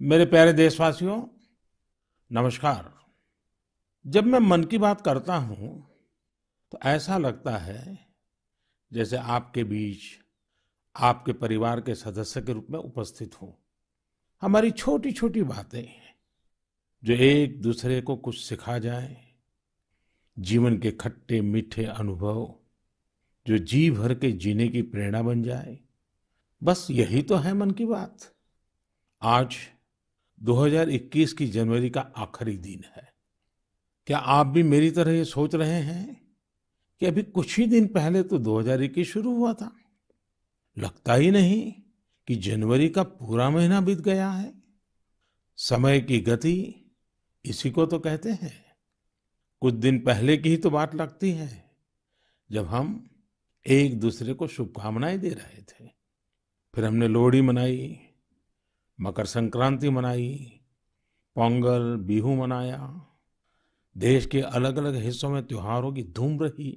मेरे प्यारे देशवासियों, नमस्कार। जब मैं मन की बात करता हूं तो ऐसा लगता है जैसे आपके बीच आपके परिवार के सदस्य के रूप में उपस्थित हूं। हमारी छोटी छोटी बातें जो एक दूसरे को कुछ सिखा जाए, जीवन के खट्टे मीठे अनुभव जो जी भर के जीने की प्रेरणा बन जाए, बस यही तो है मन की बात। आज 2021 की जनवरी का आखिरी दिन है। क्या आप भी मेरी तरह ये सोच रहे हैं कि अभी कुछ ही दिन पहले तो 2021 शुरू हुआ था? लगता ही नहीं कि जनवरी का पूरा महीना बीत गया है। समय की गति इसी को तो कहते हैं। कुछ दिन पहले की ही तो बात लगती है जब हम एक दूसरे को शुभकामनाएं दे रहे थे। फिर हमने लोहड़ी मनाई, मकर संक्रांति मनाई, पोंगल, बिहू मनाया। देश के अलग अलग हिस्सों में त्योहारों की धूम रही।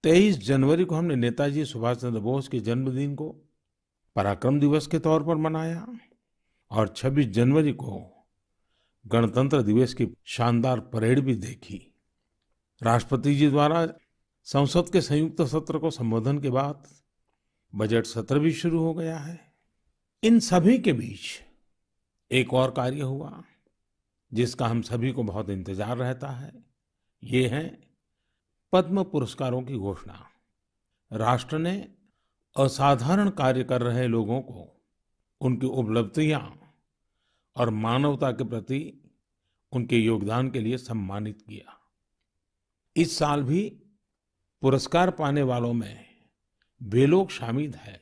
23 जनवरी को हमने नेताजी सुभाष चंद्र बोस के जन्मदिन को पराक्रम दिवस के तौर पर मनाया और 26 जनवरी को गणतंत्र दिवस की शानदार परेड भी देखी। राष्ट्रपति जी द्वारा संसद के संयुक्त सत्र को संबोधन के बाद बजट सत्र भी शुरू हो गया है। इन सभी के बीच एक और कार्य हुआ जिसका हम सभी को बहुत इंतजार रहता है। ये है पद्म पुरस्कारों की घोषणा। राष्ट्र ने असाधारण कार्य कर रहे लोगों को उनकी उपलब्धियां और मानवता के प्रति उनके योगदान के लिए सम्मानित किया। इस साल भी पुरस्कार पाने वालों में वे लोग शामिल हैं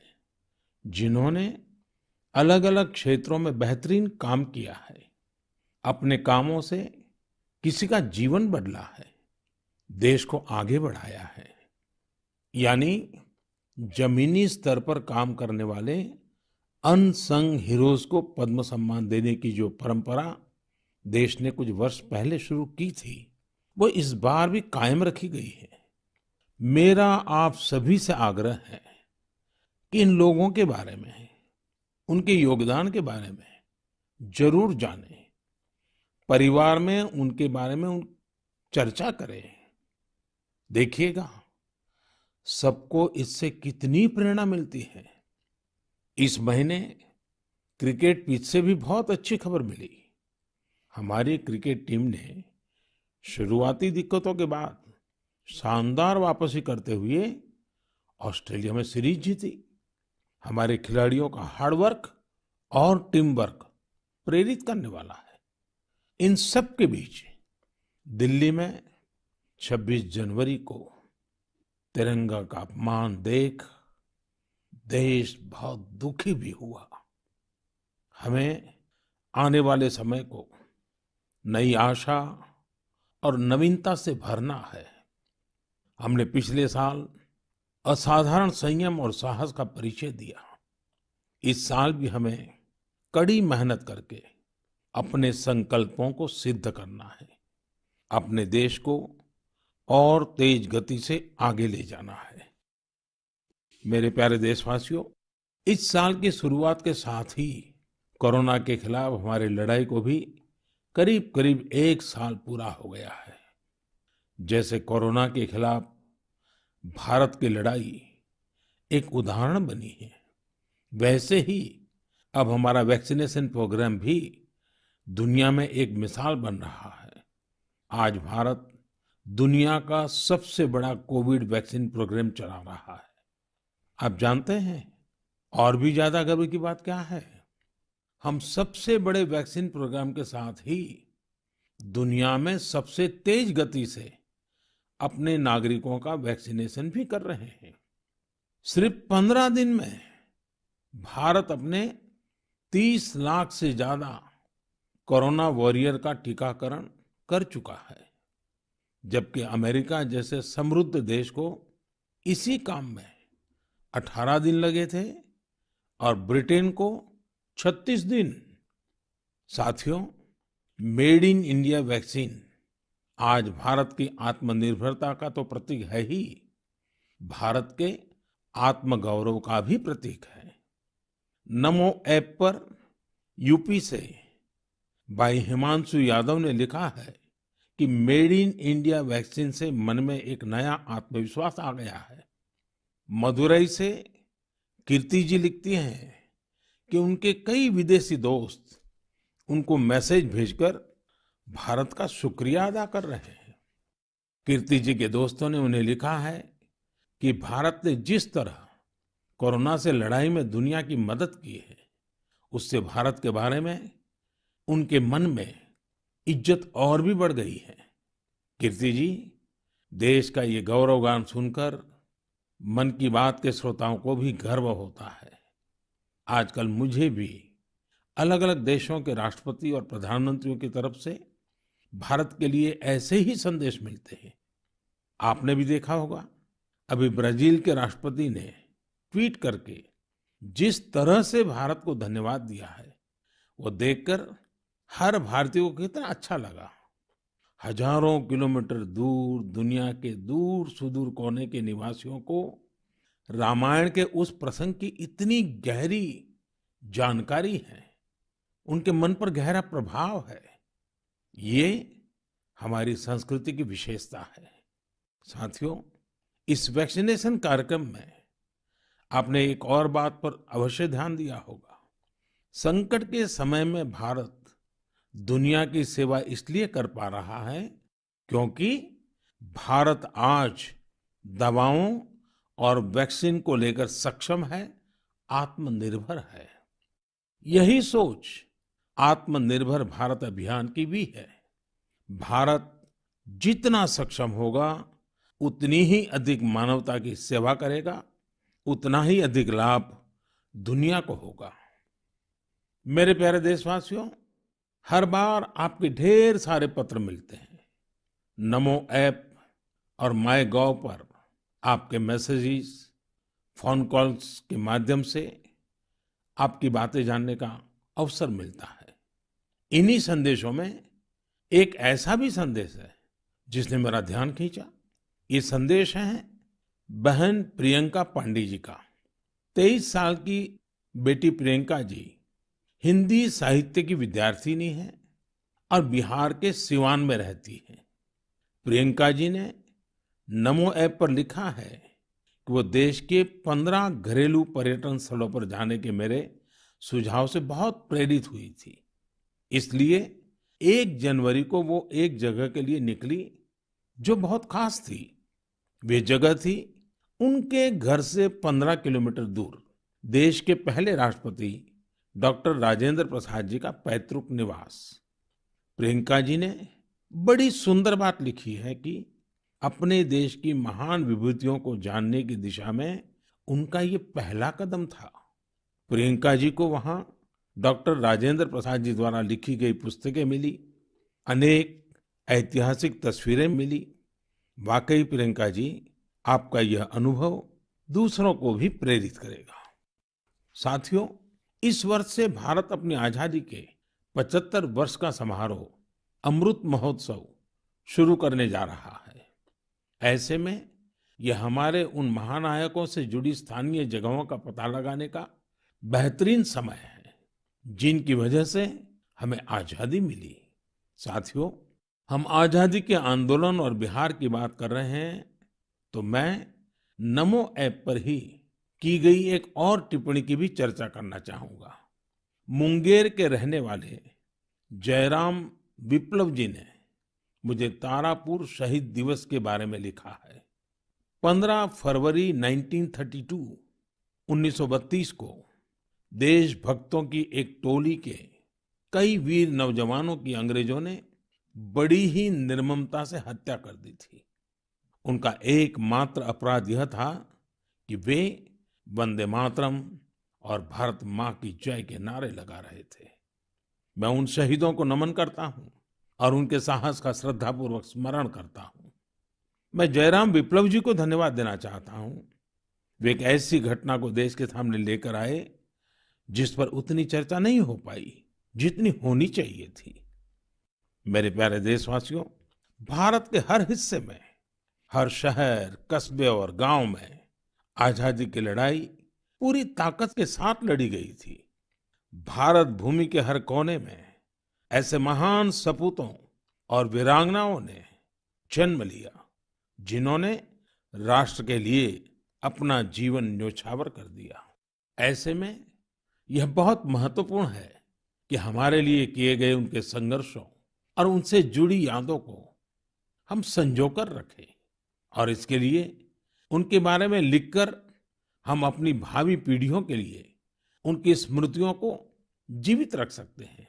जिन्होंने अलग अलग क्षेत्रों में बेहतरीन काम किया है। अपने कामों से किसी का जीवन बदला है, देश को आगे बढ़ाया है। यानी जमीनी स्तर पर काम करने वाले अनसंग हीरोज को पद्म सम्मान देने की जो परंपरा देश ने कुछ वर्ष पहले शुरू की थी, वो इस बार भी कायम रखी गई है। मेरा आप सभी से आग्रह है कि इन लोगों के बारे में, उनके योगदान के बारे में जरूर जानें। परिवार में उनके बारे में चर्चा करें। देखिएगा, सबको इससे कितनी प्रेरणा मिलती है। इस महीने क्रिकेट पिच से भी बहुत अच्छी खबर मिली। हमारी क्रिकेट टीम ने शुरुआती दिक्कतों के बाद शानदार वापसी करते हुए ऑस्ट्रेलिया में सीरीज जीती। हमारे खिलाड़ियों का हार्डवर्क और टीम वर्क प्रेरित करने वाला है। इन सब के बीच दिल्ली में 26 जनवरी को तिरंगा का अपमान देख देश बहुत दुखी भी हुआ। हमें आने वाले समय को नई आशा और नवीनता से भरना है। हमने पिछले साल असाधारण संयम और साहस का परिचय दिया। इस साल भी हमें कड़ी मेहनत करके अपने संकल्पों को सिद्ध करना है। अपने देश को और तेज गति से आगे ले जाना है। मेरे प्यारे देशवासियों, इस साल की शुरुआत के साथ ही कोरोना के खिलाफ हमारी लड़ाई को भी करीब करीब एक साल पूरा हो गया है। जैसे कोरोना के खिलाफ भारत की लड़ाई एक उदाहरण बनी है, वैसे ही अब हमारा वैक्सीनेशन प्रोग्राम भी दुनिया में एक मिसाल बन रहा है। आज भारत दुनिया का सबसे बड़ा कोविड वैक्सीन प्रोग्राम चला रहा है। आप जानते हैं और भी ज्यादा गर्व की बात क्या है? हम सबसे बड़े वैक्सीन प्रोग्राम के साथ ही दुनिया में सबसे तेज गति से अपने नागरिकों का वैक्सीनेशन भी कर रहे हैं। सिर्फ 15 दिन में भारत अपने 30 लाख से ज्यादा कोरोना वॉरियर का टीकाकरण कर चुका है, जबकि अमेरिका जैसे समृद्ध देश को इसी काम में 18 दिन लगे थे और ब्रिटेन को 36 दिन। साथियों, मेड इन इंडिया वैक्सीन आज भारत की आत्मनिर्भरता का तो प्रतीक है ही, भारत के आत्मगौरव का भी प्रतीक है। नमो ऐप पर यूपी से भाई हिमांशु यादव ने लिखा है कि मेड इन इंडिया वैक्सीन से मन में एक नया आत्मविश्वास आ गया है। मदुरई से कीर्ति जी लिखती हैं कि उनके कई विदेशी दोस्त उनको मैसेज भेजकर भारत का शुक्रिया अदा कर रहे हैं। कीर्ति जी के दोस्तों ने उन्हें लिखा है कि भारत ने जिस तरह कोरोना से लड़ाई में दुनिया की मदद की है, उससे भारत के बारे में उनके मन में इज्जत और भी बढ़ गई है। कीर्ति जी, देश का ये गौरवगान सुनकर मन की बात के श्रोताओं को भी गर्व होता है। आजकल मुझे भी अलग अलग देशों के राष्ट्रपति और प्रधानमंत्रियों की तरफ से भारत के लिए ऐसे ही संदेश मिलते हैं। आपने भी देखा होगा, अभी ब्राजील के राष्ट्रपति ने ट्वीट करके जिस तरह से भारत को धन्यवाद दिया है, वो देखकर हर भारतीय को कितना अच्छा लगा। हजारों किलोमीटर दूर दुनिया के दूर सुदूर कोने के निवासियों को रामायण के उस प्रसंग की इतनी गहरी जानकारी है, उनके मन पर गहरा प्रभाव है। ये हमारी संस्कृति की विशेषता है। साथियों, इस वैक्सीनेशन कार्यक्रम में आपने एक और बात पर अवश्य ध्यान दिया होगा। संकट के समय में भारत दुनिया की सेवा इसलिए कर पा रहा है क्योंकि भारत आज दवाओं और वैक्सीन को लेकर सक्षम है, आत्मनिर्भर है। यही सोच आत्मनिर्भर भारत अभियान की भी है। भारत जितना सक्षम होगा, उतनी ही अधिक मानवता की सेवा करेगा, उतना ही अधिक लाभ दुनिया को होगा। मेरे प्यारे देशवासियों, हर बार आपके ढेर सारे पत्र मिलते हैं। नमो ऐप और माय गॉव पर आपके मैसेजेस, फोन कॉल्स के माध्यम से आपकी बातें जानने का अवसर मिलता है। इन्हीं संदेशों में एक ऐसा भी संदेश है जिसने मेरा ध्यान खींचा। ये संदेश है बहन प्रियंका पांडे जी का। 23 साल की बेटी प्रियंका जी हिंदी साहित्य की विद्यार्थिनी है और बिहार के सिवान में रहती है। प्रियंका जी ने नमो ऐप पर लिखा है कि वो देश के 15 घरेलू पर्यटन स्थलों पर जाने के मेरे सुझाव से बहुत प्रेरित हुई थी। इसलिए 1 जनवरी को वो एक जगह के लिए निकली जो बहुत खास थी। वे जगह थी उनके घर से 15 किलोमीटर दूर देश के पहले राष्ट्रपति डॉक्टर राजेंद्र प्रसाद जी का पैतृक निवास। प्रियंका जी ने बड़ी सुंदर बात लिखी है कि अपने देश की महान विभूतियों को जानने की दिशा में उनका ये पहला कदम था। प्रियंका जी को वहां डॉक्टर राजेंद्र प्रसाद जी द्वारा लिखी गई पुस्तकें मिली, अनेक ऐतिहासिक तस्वीरें मिली। वाकई प्रियंका जी, आपका यह अनुभव दूसरों को भी प्रेरित करेगा। साथियों, इस वर्ष से भारत अपनी आजादी के 75 वर्ष का समारोह अमृत महोत्सव शुरू करने जा रहा है। ऐसे में यह हमारे उन महानायकों से जुड़ी स्थानीय जगहों का पता लगाने का बेहतरीन समय है जिनकी वजह से हमें आजादी मिली। साथियों, हम आजादी के आंदोलन और बिहार की बात कर रहे हैं तो मैं नमो ऐप पर ही की गई एक और टिप्पणी की भी चर्चा करना चाहूंगा। मुंगेर के रहने वाले जयराम विप्लव जी ने मुझे तारापुर शहीद दिवस के बारे में लिखा है। 15 फरवरी 1932 को देशभक्तों की एक टोली के कई वीर नौजवानों की अंग्रेजों ने बड़ी ही निर्ममता से हत्या कर दी थी। उनका एकमात्र अपराध यह था कि वे वंदे मातरम और भारत माँ की जय के नारे लगा रहे थे। मैं उन शहीदों को नमन करता हूं और उनके साहस का श्रद्धापूर्वक स्मरण करता हूं। मैं जयराम विप्लव जी को धन्यवाद देना चाहता हूं। वे एक ऐसी घटना को देश के सामने लेकर आए जिस पर उतनी चर्चा नहीं हो पाई जितनी होनी चाहिए थी। मेरे प्यारे देशवासियों, भारत के हर हिस्से में, हर शहर, कस्बे और गांव में आजादी की लड़ाई पूरी ताकत के साथ लड़ी गई थी। भारत भूमि के हर कोने में ऐसे महान सपूतों और वीरांगनाओं ने जन्म लिया जिन्होंने राष्ट्र के लिए अपना जीवन न्योछावर कर दिया। ऐसे में यह बहुत महत्वपूर्ण है कि हमारे लिए किए गए उनके संघर्षों और उनसे जुड़ी यादों को हम संजो कर रखें और इसके लिए उनके बारे में लिखकर हम अपनी भावी पीढ़ियों के लिए उनकी स्मृतियों को जीवित रख सकते हैं।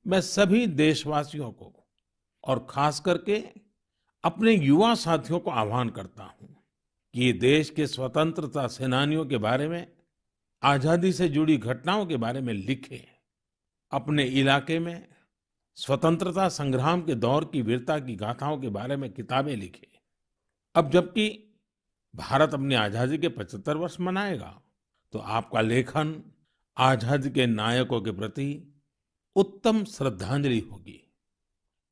मैं सभी देशवासियों को और खास करके अपने युवा साथियों को आह्वान करता हूं कि ये देश के स्वतंत्रता सेनानियों के बारे में, आजादी से जुड़ी घटनाओं के बारे में लिखें। अपने इलाके में स्वतंत्रता संग्राम के दौर की वीरता की गाथाओं के बारे में किताबें लिखें। अब जबकि भारत अपनी आजादी के 75 वर्ष मनाएगा, तो आपका लेखन आजादी के नायकों के प्रति उत्तम श्रद्धांजलि होगी।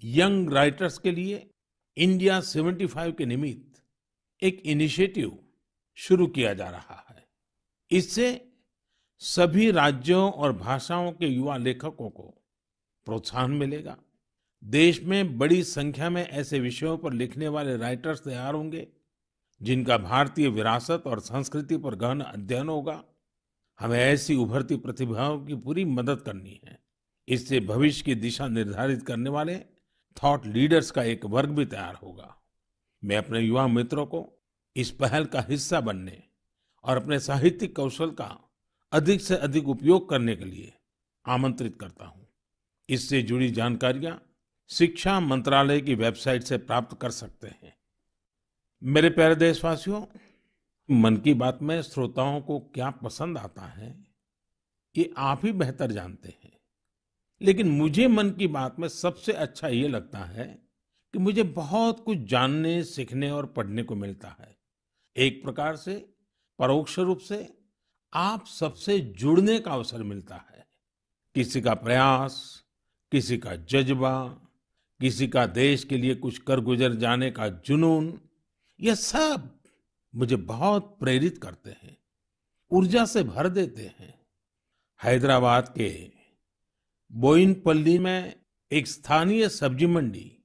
यंग राइटर्स के लिए इंडिया 75 के निमित्त एक इनिशिएटिव शुरू किया जा रहा है। इससे सभी राज्यों और भाषाओं के युवा लेखकों को प्रोत्साहन मिलेगा। देश में बड़ी संख्या में ऐसे विषयों पर लिखने वाले राइटर्स तैयार होंगे जिनका भारतीय विरासत और संस्कृति पर गहन अध्ययन होगा। हमें ऐसी उभरती प्रतिभाओं की पूरी मदद करनी है। इससे भविष्य की दिशा निर्धारित करने वाले थॉट लीडर्स का एक वर्ग भी तैयार होगा। मैं अपने युवा मित्रों को इस पहल का हिस्सा बनने और अपने साहित्यिक कौशल का अधिक से अधिक उपयोग करने के लिए आमंत्रित करता हूं। इससे जुड़ी जानकारियां शिक्षा मंत्रालय की वेबसाइट से प्राप्त कर सकते हैं। मेरे प्यारे देशवासियों, मन की बात में श्रोताओं को क्या पसंद आता है, ये आप ही बेहतर जानते हैं। लेकिन मुझे मन की बात में सबसे अच्छा ये लगता है कि मुझे बहुत कुछ जानने, सीखने और पढ़ने को मिलता है। एक प्रकार से परोक्ष रूप से आप सबसे जुड़ने का अवसर मिलता है। किसी का प्रयास, किसी का जज्बा, किसी का देश के लिए कुछ कर गुजर जाने का जुनून, यह सब मुझे बहुत प्रेरित करते हैं, ऊर्जा से भर देते हैं। हैदराबाद के बोयिनपल्ली में एक स्थानीय सब्जी मंडी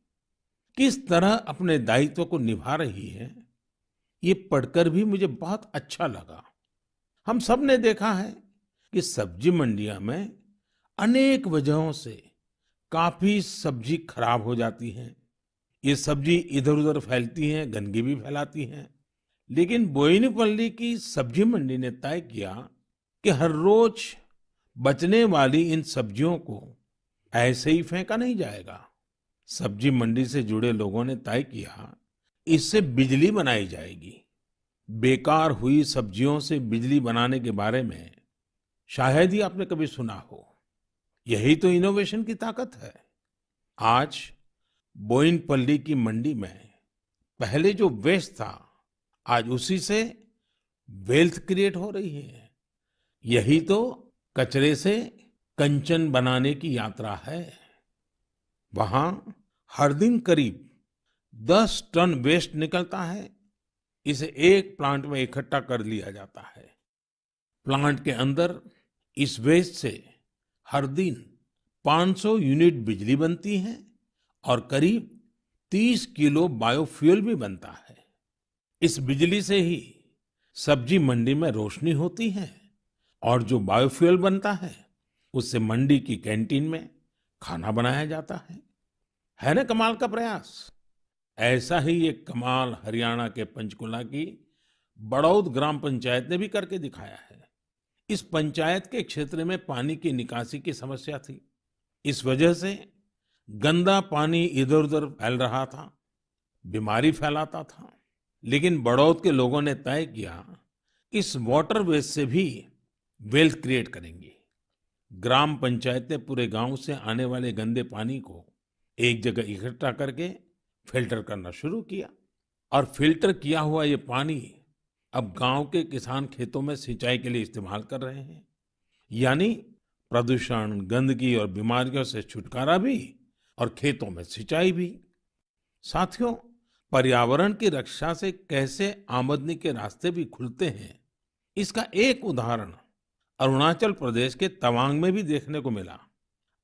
किस तरह अपने दायित्व को निभा रही है, ये पढ़कर भी मुझे बहुत अच्छा लगा। हम सब ने देखा है कि सब्जी मंडियां में अनेक वजहों से काफी सब्जी खराब हो जाती है। ये सब्जी इधर-उधर फैलती हैं, गंदगी भी फैलाती हैं। लेकिन बोयिनपल्ली की सब्जी मंडी ने तय किया कि हर रोज बचने वाली इन सब्जियों को ऐसे ही फेंका नहीं जाएगा। सब्जी मंडी से जुड़े लोगों ने तय किया इससे बिजली बनाई जाएगी। बेकार हुई सब्जियों से बिजली बनाने के बारे में शायद ही आपने कभी सुना हो। यही तो इनोवेशन की ताकत है। आज बोयिनपल्ली की मंडी में पहले जो वेस्ट था, आज उसी से वेल्थ क्रिएट हो रही है। यही तो कचरे से कंचन बनाने की यात्रा है। वहां हर दिन करीब 10 टन वेस्ट निकलता है। इसे एक प्लांट में इकट्ठा कर लिया जाता है। प्लांट के अंदर इस वेस्ट से हर दिन 500 यूनिट बिजली बनती है और करीब 30 किलो बायोफ्यूल भी बनता है। इस बिजली से ही सब्जी मंडी में रोशनी होती है और जो बायोफ्यूल बनता है उससे मंडी की कैंटीन में खाना बनाया जाता है ना कमाल का प्रयास। ऐसा ही एक कमाल हरियाणा के पंचकुला की बड़ौद ग्राम पंचायत ने भी करके दिखाया है। इस पंचायत के क्षेत्र में पानी की निकासी की समस्या थी। इस वजह से गंदा पानी इधर-उधर फैल रहा था, बीमारी फैलाता था। लेकिन बड़ौद के लोगों ने तय किया इस वाटर वेस्ट से भी वेल्थ क्रिएट करेंगे। ग्राम पंचायत ने पूरे गांव से आने वाले गंदे पानी को एक जगह इकट्ठा करके फिल्टर करना शुरू किया और फिल्टर किया हुआ ये पानी अब गांव के किसान खेतों में सिंचाई के लिए इस्तेमाल कर रहे हैं। यानी प्रदूषण, गंदगी और बीमारियों से छुटकारा भी और खेतों में सिंचाई भी। साथियों, पर्यावरण की रक्षा से कैसे आमदनी के रास्ते भी खुलते हैं, इसका एक उदाहरण अरुणाचल प्रदेश के तवांग में भी देखने को मिला।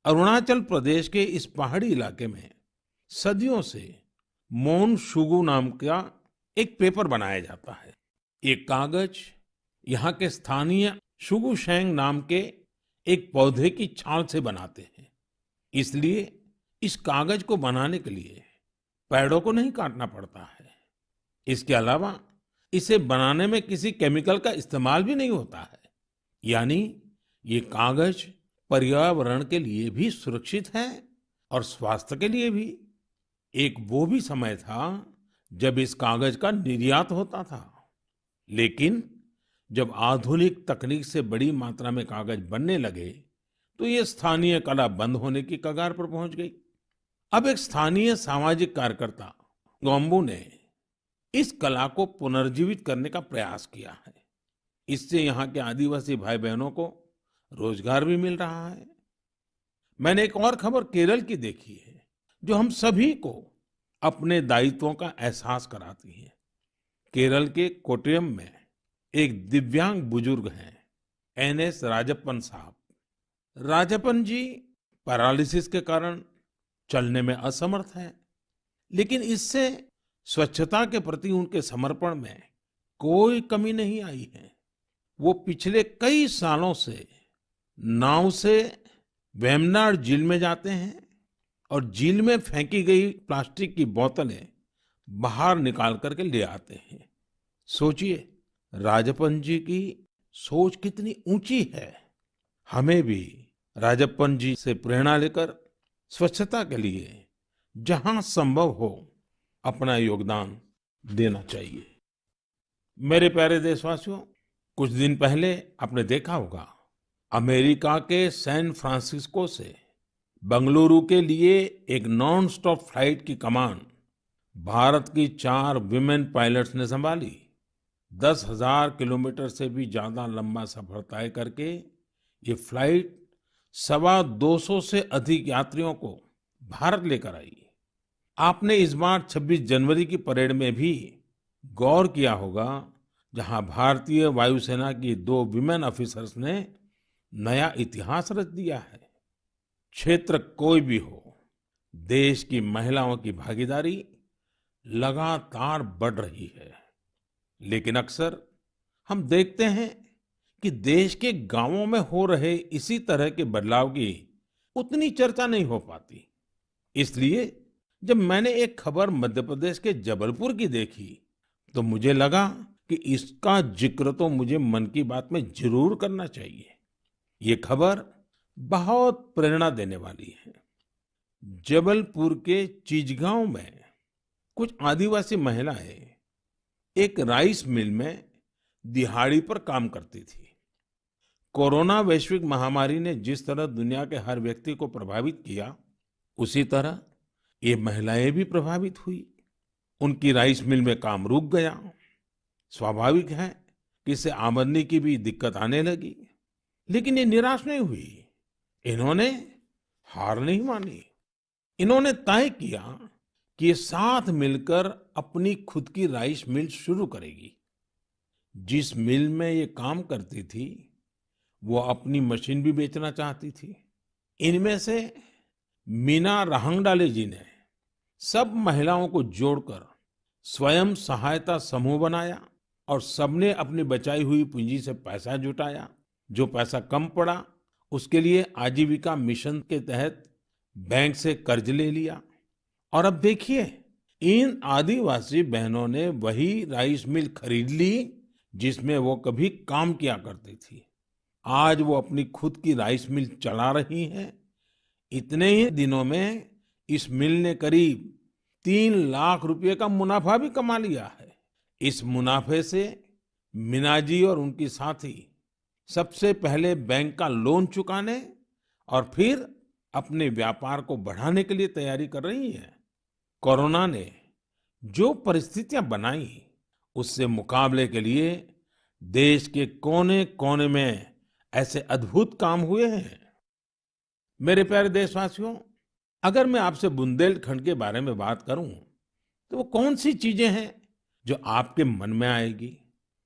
अरुणाचल प्रदेश के इस पहाड़ी इलाके में सदियों से मोन शुगु नाम का एक पेपर बनाया जाता है। ये कागज यहाँ के स्थानीय शुगु शेंग नाम के एक पौधे की छाल से बनाते हैं। इसलिए इस कागज को बनाने के लिए पेड़ों को नहीं काटना पड़ता है। इसके अलावा इसे बनाने में किसी केमिकल का इस्तेमाल भी नहीं होता है। यानी ये कागज पर्यावरण के लिए भी सुरक्षित है और स्वास्थ्य के लिए भी। एक वो भी समय था जब इस कागज का निर्यात होता था, लेकिन जब आधुनिक तकनीक से बड़ी मात्रा में कागज बनने लगे तो ये स्थानीय कला बंद होने की कगार पर पहुंच गई। अब एक स्थानीय सामाजिक कार्यकर्ता गोम्बू ने इस कला को पुनर्जीवित करने का प्रयास किया है। इससे यहाँ के आदिवासी भाई बहनों को रोजगार भी मिल रहा है। मैंने एक और खबर केरल की देखी है जो हम सभी को अपने दायित्वों का एहसास कराती है। केरल के कोट्टयम में एक दिव्यांग बुजुर्ग हैं, एनएस राजप्पन साहब। राजप्पन जी पैरालिसिस के कारण चलने में असमर्थ हैं, लेकिन इससे स्वच्छता के प्रति उनके समर्पण में कोई कमी नहीं आई है। वो पिछले कई सालों से नाव से वेम्बनाड झील में जाते हैं और झील में फेंकी गई प्लास्टिक की बोतलें बाहर निकाल करके ले आते हैं। सोचिए, राजप्पन जी की सोच कितनी ऊंची है। हमें भी राजप्पन जी से प्रेरणा लेकर स्वच्छता के लिए जहां संभव हो अपना योगदान देना चाहिए। मेरे प्यारे देशवासियों, कुछ दिन पहले आपने देखा होगा, अमेरिका के सैन फ्रांसिस्को से बंगलुरु के लिए एक नॉन स्टॉप फ्लाइट की कमान भारत की 4 विमेन पायलट्स ने संभाली। 10,000 किलोमीटर से भी ज्यादा लंबा सफर तय करके ये फ्लाइट 225 से अधिक यात्रियों को भारत लेकर आई। आपने इस बार 26 जनवरी की परेड में भी गौर किया होगा, जहां भारतीय वायुसेना की 2 विमेन ऑफिसर्स ने नया इतिहास रच दिया है। क्षेत्र कोई भी हो, देश की महिलाओं की भागीदारी लगातार बढ़ रही है। लेकिन अक्सर हम देखते हैं कि देश के गांवों में हो रहे इसी तरह के बदलाव की उतनी चर्चा नहीं हो पाती। इसलिए जब मैंने एक खबर मध्य प्रदेश के जबलपुर की देखी तो मुझे लगा कि इसका जिक्र तो मुझे मन की बात में जरूर करना चाहिए। ये खबर बहुत प्रेरणा देने वाली है। जबलपुर के चिचगांव में कुछ आदिवासी महिलाएं एक राइस मिल में दिहाड़ी पर काम करती थी। कोरोना वैश्विक महामारी ने जिस तरह दुनिया के हर व्यक्ति को प्रभावित किया, उसी तरह ये महिलाएं भी प्रभावित हुई। उनकी राइस मिल में काम रुक गया। स्वाभाविक है कि इससे आमदनी की भी दिक्कत आने लगी, लेकिन ये निराश नहीं हुई। इन्होंने हार नहीं मानी। इन्होंने तय किया कि ये साथ मिलकर अपनी खुद की राइस मिल शुरू करेगी। जिस मिल में ये काम करती थी, वो अपनी मशीन भी बेचना चाहती थी। इनमें से मीना रहंगडाले जी ने सब महिलाओं को जोड़कर स्वयं सहायता समूह बनाया और सबने अपनी बचाई हुई पूंजी से पैसा जुटाया। जो पैसा कम पड़ा, उसके लिए आजीविका मिशन के तहत बैंक से कर्ज ले लिया। और अब देखिए, इन आदिवासी बहनों ने वही राइस मिल खरीद ली जिसमें वो कभी काम किया करती थी। आज वो अपनी खुद की राइस मिल चला रही हैं। इतने ही दिनों में इस मिल ने करीब 3 लाख रुपए का मुनाफा भी कमा लिया है। इस मुनाफे से मीना जी और उनकी साथी सबसे पहले बैंक का लोन चुकाने और फिर अपने व्यापार को बढ़ाने के लिए तैयारी कर रही हैं। कोरोना ने जो परिस्थितियां बनाई, उससे मुकाबले के लिए देश के कोने-कोने में ऐसे अद्भुत काम हुए हैं। मेरे प्यारे देशवासियों, अगर मैं आपसे बुंदेलखंड के बारे में बात करूं, तो वो कौन सी चीजें हैं जो आपके मन में आएगी?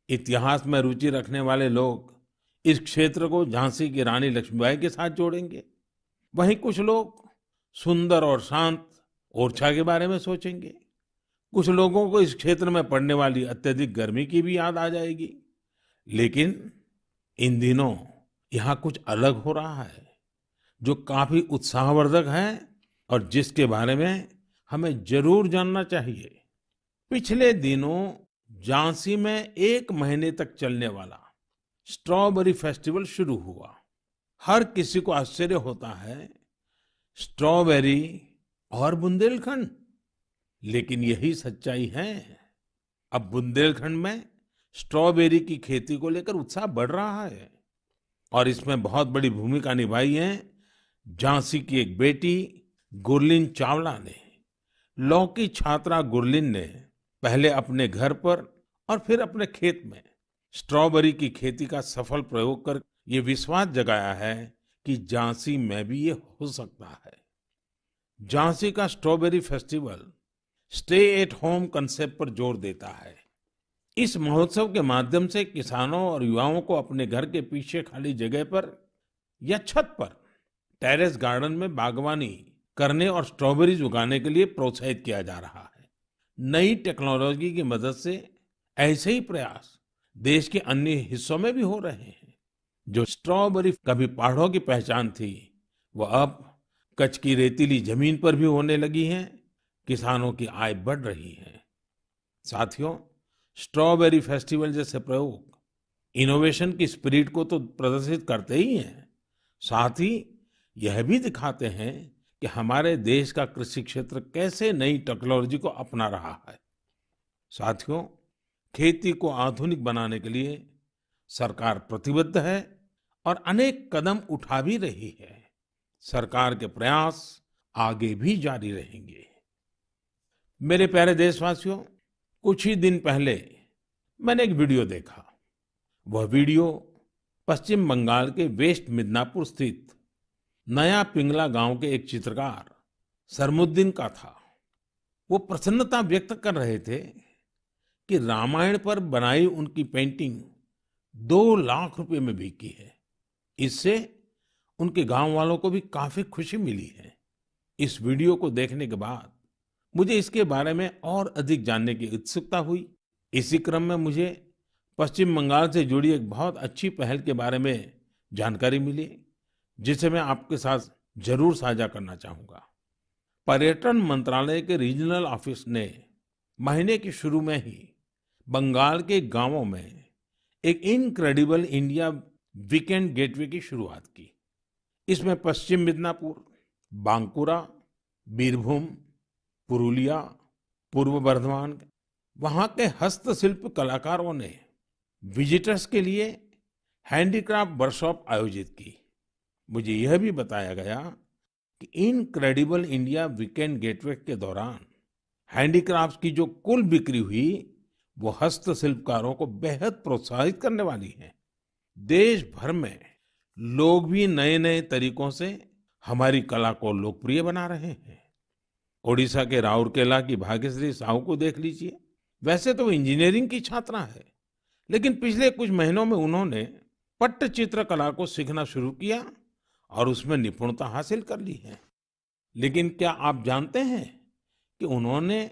इतिहास में रुचि रखने वाले लोग इस क्षेत्र को झांसी की रानी लक्ष्मीबाई के साथ जोड़ेंगे। वहीं कुछ लोग सुंदर और शांत ओरछा के बारे में सोचेंगे। कुछ लोगों को इस क्षेत्र में पड़ने वाली अत्यधिक गर्मी की भी याद आ जाएगी। लेकिन इन दिनों यहाँ कुछ अलग हो रहा है जो काफी उत्साहवर्धक है और जिसके बारे में हमें जरूर जानना चाहिए। पिछले दिनों झांसी में 1 महीने तक चलने वाला स्ट्रॉबेरी फेस्टिवल शुरू हुआ। हर किसी को आश्चर्य होता है, स्ट्रॉबेरी और बुंदेलखंड, लेकिन यही सच्चाई है। अब बुंदेलखंड में स्ट्रॉबेरी की खेती को लेकर उत्साह बढ़ रहा है और इसमें बहुत बड़ी भूमिका निभाई है झांसी की एक बेटी गुरलीन चावला ने। लॉ की छात्रा गुरलीन ने पहले अपने घर पर और फिर अपने खेत में स्ट्रॉबेरी की खेती का सफल प्रयोग कर ये विश्वास जगाया है कि झांसी में भी ये हो सकता है। झांसी का strawberry festival stay at home concept पर जोर देता है। इस महोत्सव के माध्यम से किसानों और युवाओं को अपने घर के पीछे खाली जगह पर या छत पर टेरेस गार्डन में बागवानी करने और स्ट्रॉबेरीज उगाने के लिए प्रोत्साहित किया जा रहा है। नई टेक्नोलॉजी की मदद से ऐसे ही प्रयास देश के अन्य हिस्सों में भी हो रहे हैं। जो स्ट्रॉबेरी कभी पहाड़ों की पहचान थी, वो अब कच्छ की रेतीली जमीन पर भी होने लगी हैं। किसानों की आय बढ़ रही है। साथियों, स्ट्रॉबेरी फेस्टिवल जैसे प्रयोग इनोवेशन की स्पिरिट को तो प्रदर्शित करते ही हैं, साथ ही यह भी दिखाते हैं कि हमारे देश का कृषि क्षेत्र कैसे नई टेक्नोलॉजी को अपना रहा है। साथियों, खेती को आधुनिक बनाने के लिए सरकार प्रतिबद्ध है और अनेक कदम उठा भी रही है। सरकार के प्रयास आगे भी जारी रहेंगे। मेरे प्यारे देशवासियों, कुछ ही दिन पहले मैंने एक वीडियो देखा। वह वीडियो पश्चिम बंगाल के वेस्ट मिदनापुर स्थित नया पिंगला गांव के एक चित्रकार सरमुद्दीन का था। वो प्रसन्नता व्यक्त कर रहे थे कि रामायण पर बनाई उनकी पेंटिंग 2 लाख रुपए में बिकी है। इससे उनके गांव वालों को भी काफी खुशी मिली है। इस वीडियो को देखने के बाद मुझे इसके बारे में और अधिक जानने की उत्सुकता हुई। इसी क्रम में मुझे पश्चिम बंगाल से जुड़ी एक बहुत अच्छी पहल के बारे में जानकारी मिली, जिसे मैं आपके साथ जरूर साझा करना चाहूंगा। पर्यटन मंत्रालय के रीजनल ऑफिस ने महीने के शुरू में ही बंगाल के गांवों में एक इनक्रेडिबल इंडिया वीकेंड गेटवे की शुरुआत की। इसमें पश्चिम मिदनापुर, बांकुरा, बीरभूम, पुरुलिया, पूर्व बर्धमान, वहां के हस्तशिल्प कलाकारों ने विजिटर्स के लिए हैंडीक्राफ्ट वर्कशॉप आयोजित की। मुझे यह भी बताया गया कि इनक्रेडिबल इंडिया वीकेंड गेटवे के दौरान हैंडीक्राफ्ट्स की जो कुल बिक्री हुई, वो हस्तशिल्पकारों को बेहद प्रोत्साहित करने वाली है। देश भर में लोग भी नए नए तरीकों से हमारी कला को लोकप्रिय बना रहे हैं। ओडिशा के राउरकेला की भाग्यश्री साहू को देख लीजिए। वैसे तो वो इंजीनियरिंग की छात्रा है, लेकिन पिछले कुछ महीनों में उन्होंने पट्टचित्र कला को सीखना शुरू किया और उसमें निपुणता हासिल कर ली है। लेकिन क्या आप जानते हैं कि उन्होंने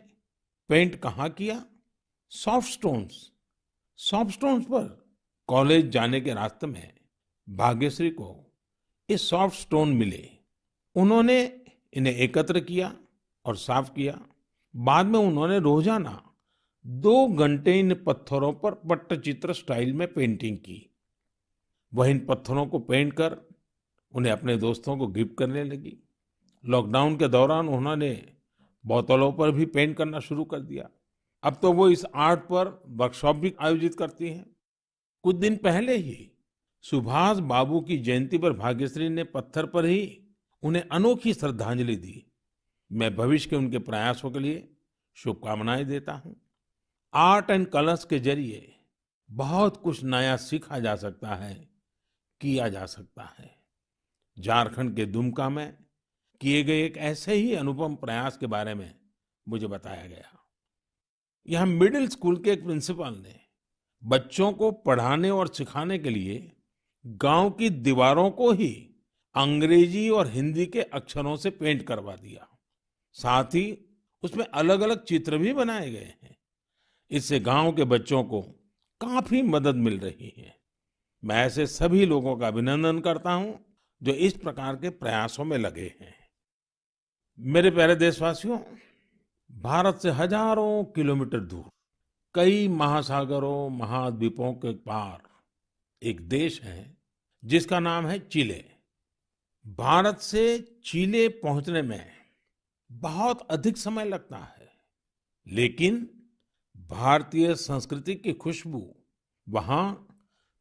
पेंट कहाँ किया? Soft stones. सॉफ्ट स्टोन्स पर कॉलेज जाने के रास्ते में भाग्यश्री को ये सॉफ्ट स्टोन मिले। उन्होंने इन्हें एकत्र किया और साफ किया। बाद में उन्होंने रोजाना 2 घंटे इन पत्थरों पर पट्टचित्र स्टाइल में पेंटिंग की। वह इन पत्थरों को पेंट कर उन्हें अपने दोस्तों को गिफ्ट करने लगी। लॉकडाउन के दौरान उन्होंने बोतलों पर भी पेंट करना शुरू कर दिया। अब तो वो इस आर्ट पर वर्कशॉप भी आयोजित करती हैं। कुछ दिन पहले ही सुभाष बाबू की जयंती पर भाग्यश्री ने पत्थर पर ही उन्हें अनोखी श्रद्धांजलि दी। मैं भविष्य के उनके प्रयासों के लिए शुभकामनाएं देता हूं। आर्ट एंड कलर्स के जरिए बहुत कुछ नया सीखा जा सकता है, किया जा सकता है। झारखंड के दुमका में किए गए एक ऐसे ही अनुपम प्रयास के बारे में मुझे बताया गया। यहाँ मिडिल स्कूल के एक प्रिंसिपल ने बच्चों को पढ़ाने और सिखाने के लिए गांव की दीवारों को ही अंग्रेजी और हिंदी के अक्षरों से पेंट करवा दिया। साथ ही उसमें अलग-अलग चित्र भी बनाए गए हैं। इससे गांव के बच्चों को काफी मदद मिल रही है। मैं ऐसे सभी लोगों का अभिनंदन करता हूं जो इस प्रकार के प्रयासों में लगे हैं। मेरे प्यारे देशवासियों, भारत से हजारों किलोमीटर दूर, कई महासागरों, महाद्वीपों के पार एक देश है जिसका नाम है चिले। भारत से चिले पहुंचने में बहुत अधिक समय लगता है, लेकिन भारतीय संस्कृति की खुशबू वहां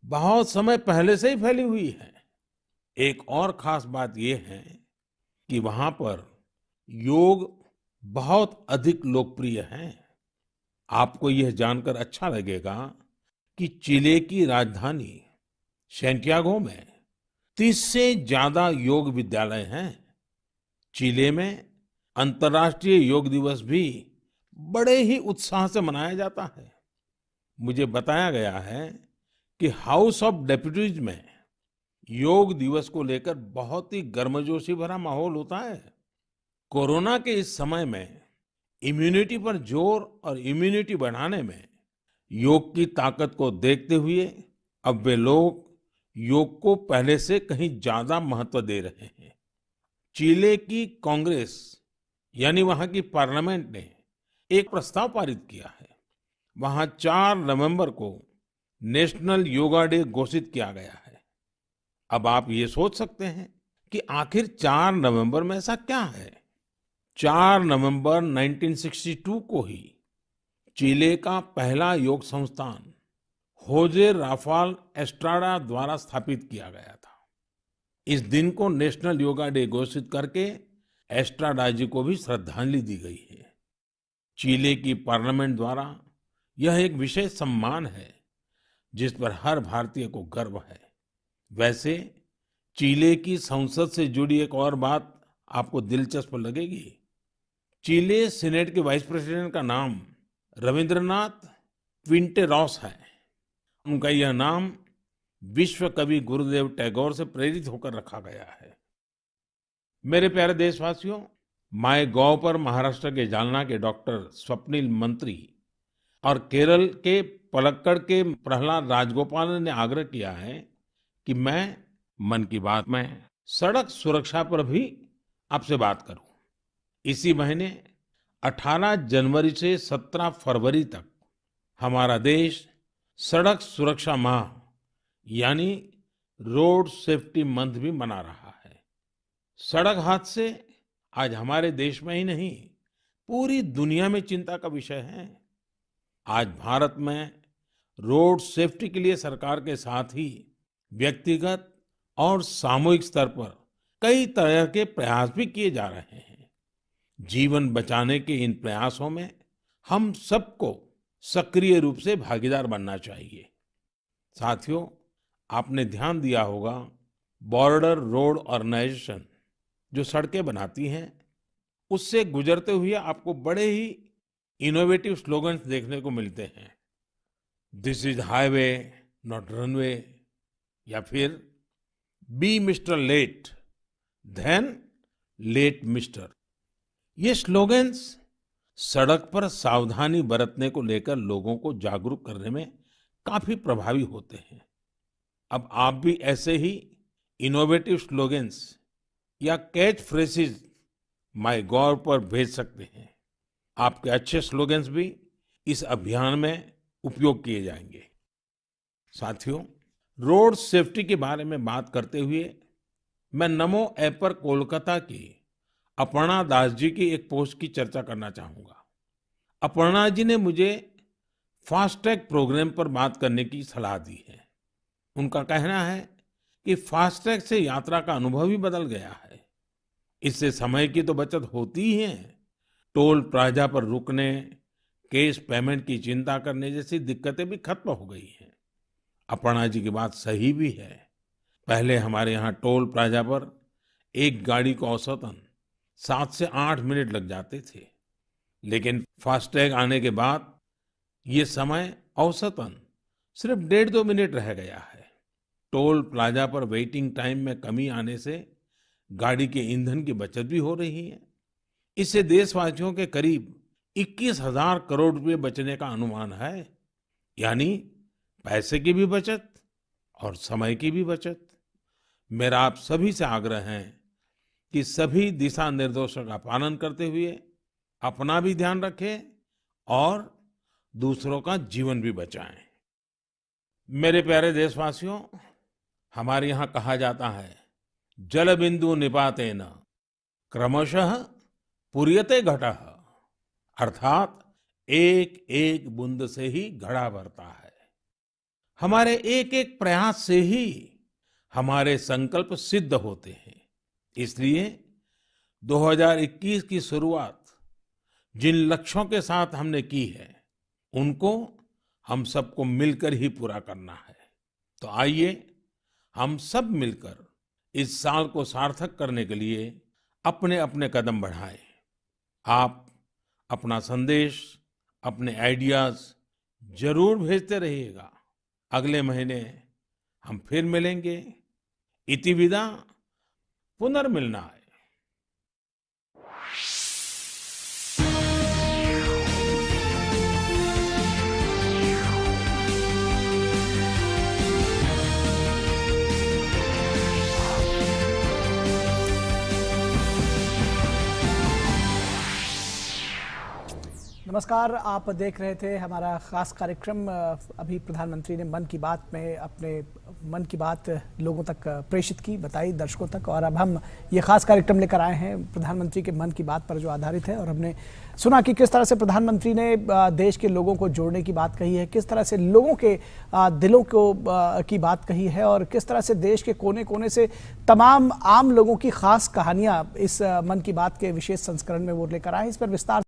बहुत समय पहले से ही फैली हुई है। एक और खास बात यह है कि वहां पर योग बहुत अधिक लोकप्रिय है। आपको यह जानकर अच्छा लगेगा कि चिले की राजधानी सैंटियागो में 30 से ज्यादा योग विद्यालय हैं। चिले में अंतर्राष्ट्रीय योग दिवस भी बड़े ही उत्साह से मनाया जाता है। मुझे बताया गया है कि हाउस ऑफ डेप्यूटीज में योग दिवस को लेकर बहुत ही गर्मजोशी भरा माहौल होता है। कोरोना के इस समय में इम्यूनिटी पर जोर और इम्यूनिटी बढ़ाने में योग की ताकत को देखते हुए अब वे लोग योग को पहले से कहीं ज्यादा महत्व दे रहे हैं। चिले की कांग्रेस यानी वहां की पार्लियामेंट ने एक प्रस्ताव पारित किया है। वहां 4 नवंबर को नेशनल योगा डे घोषित किया गया है। अब आप ये सोच सकते हैं कि आखिर 4 नवंबर में ऐसा क्या है। 4 नवंबर 1962 को ही चिले का पहला योग संस्थान होजे राफाल एस्ट्राडा द्वारा स्थापित किया गया था। इस दिन को नेशनल योगा डे घोषित करके एस्ट्राडा जी को भी श्रद्धांजलि दी गई है। चिले की पार्लियामेंट द्वारा यह एक विशेष सम्मान है जिस पर हर भारतीय को गर्व है। वैसे चिले की संसद से जुड़ी एक और बात आपको दिलचस्प लगेगी। चिले सीनेट के वाइस प्रेसिडेंट का नाम रविंद्रनाथ क्विंटेरॉस है। उनका यह नाम विश्व कवि गुरुदेव टैगोर से प्रेरित होकर रखा गया है। मेरे प्यारे देशवासियों, माय गॉव पर महाराष्ट्र के जालना के डॉक्टर स्वप्निल मंत्री और केरल के पलक्कड़ के प्रहलाद राजगोपालन ने आग्रह किया है कि मैं मन की बात में सड़क सुरक्षा पर भी आपसे बात करूं। इसी महीने 18 जनवरी से 17 फरवरी तक हमारा देश सड़क सुरक्षा माह यानी रोड सेफ्टी मंथ भी मना रहा है। सड़क हादसे आज हमारे देश में ही नहीं, पूरी दुनिया में चिंता का विषय है। आज भारत में रोड सेफ्टी के लिए सरकार के साथ ही व्यक्तिगत और सामूहिक स्तर पर कई तरह के प्रयास भी किए जा रहे हैं। जीवन बचाने के इन प्रयासों में हम सबको सक्रिय रूप से भागीदार बनना चाहिए। साथियों, आपने ध्यान दिया होगा, बॉर्डर रोड ऑर्गेनाइजेशन जो सड़कें बनाती हैं, उससे गुजरते हुए आपको बड़े ही इनोवेटिव स्लोगन्स देखने को मिलते हैं। This is highway not runway, या फिर be mister late than late mister. ये स्लोगन्स सड़क पर सावधानी बरतने को लेकर लोगों को जागरूक करने में काफी प्रभावी होते हैं। अब आप भी ऐसे ही इनोवेटिव स्लोगन्स या कैच फ्रेजेस माय गॉव पर भेज सकते हैं। आपके अच्छे स्लोगन्स भी इस अभियान में उपयोग किए जाएंगे। साथियों, रोड सेफ्टी के बारे में बात करते हुए मैं नमो ऐप पर कोलकाता की अपर्णा दास जी की एक पोस्ट की चर्चा करना चाहूंगा। अपर्णा जी ने मुझे फास्टैग प्रोग्राम पर बात करने की सलाह दी है। उनका कहना है कि फास्टैग से यात्रा का अनुभव ही बदल गया है। इससे समय की तो बचत होती ही है, टोल प्लाजा पर रुकने, कैश पेमेंट की चिंता करने जैसी दिक्कतें भी खत्म हो गई हैं। अपर्णा जी की बात सही भी है। पहले हमारे यहाँ टोल प्लाजा पर एक गाड़ी को औसतन 7 से 8 मिनट लग जाते थे, लेकिन फास्टैग आने के बाद ये समय औसतन सिर्फ 1.5-2 मिनट रह गया है। टोल प्लाजा पर वेटिंग टाइम में कमी आने से गाड़ी के ईंधन की बचत भी हो रही है। इससे देशवासियों के करीब 21,000 करोड़ रुपए बचने का अनुमान है। यानी पैसे की भी बचत और समय की भी बचत। मेरा आप सभी से आग्रह है कि सभी दिशा निर्देशों का पालन करते हुए अपना भी ध्यान रखें और दूसरों का जीवन भी बचाएं। मेरे प्यारे देशवासियों, हमारे यहाँ कहा जाता है, जल बिंदु निपातेन क्रमशः पूर्यते घटः। अर्थात एक एक बूंद से ही घड़ा भरता है। हमारे एक एक प्रयास से ही हमारे संकल्प सिद्ध होते हैं। इसलिए 2021 की शुरुआत जिन लक्ष्यों के साथ हमने की है, उनको हम सबको मिलकर ही पूरा करना है। तो आइए हम सब मिलकर इस साल को सार्थक करने के लिए अपने अपने कदम बढ़ाएं। आप अपना संदेश, अपने आइडियाज जरूर भेजते रहिएगा। अगले महीने हम फिर मिलेंगे। इति विदा, पुनर्मिलनाय। नमस्कार, आप देख रहे थे हमारा खास कार्यक्रम। अभी प्रधानमंत्री ने मन की बात में अपने मन की बात लोगों तक प्रेषित की, बताई दर्शकों तक। और अब हम ये खास कार्यक्रम लेकर आए हैं प्रधानमंत्री के मन की बात पर, जो आधारित है। और हमने सुना कि किस तरह से प्रधानमंत्री ने देश के लोगों को जोड़ने की बात कही है, किस तरह से लोगों के दिलों को की बात कही है, और किस तरह से देश के कोने कोने से तमाम आम लोगों की खास कहानियां इस मन की बात के विशेष संस्करण में वो लेकर आए। इस पर विस्तार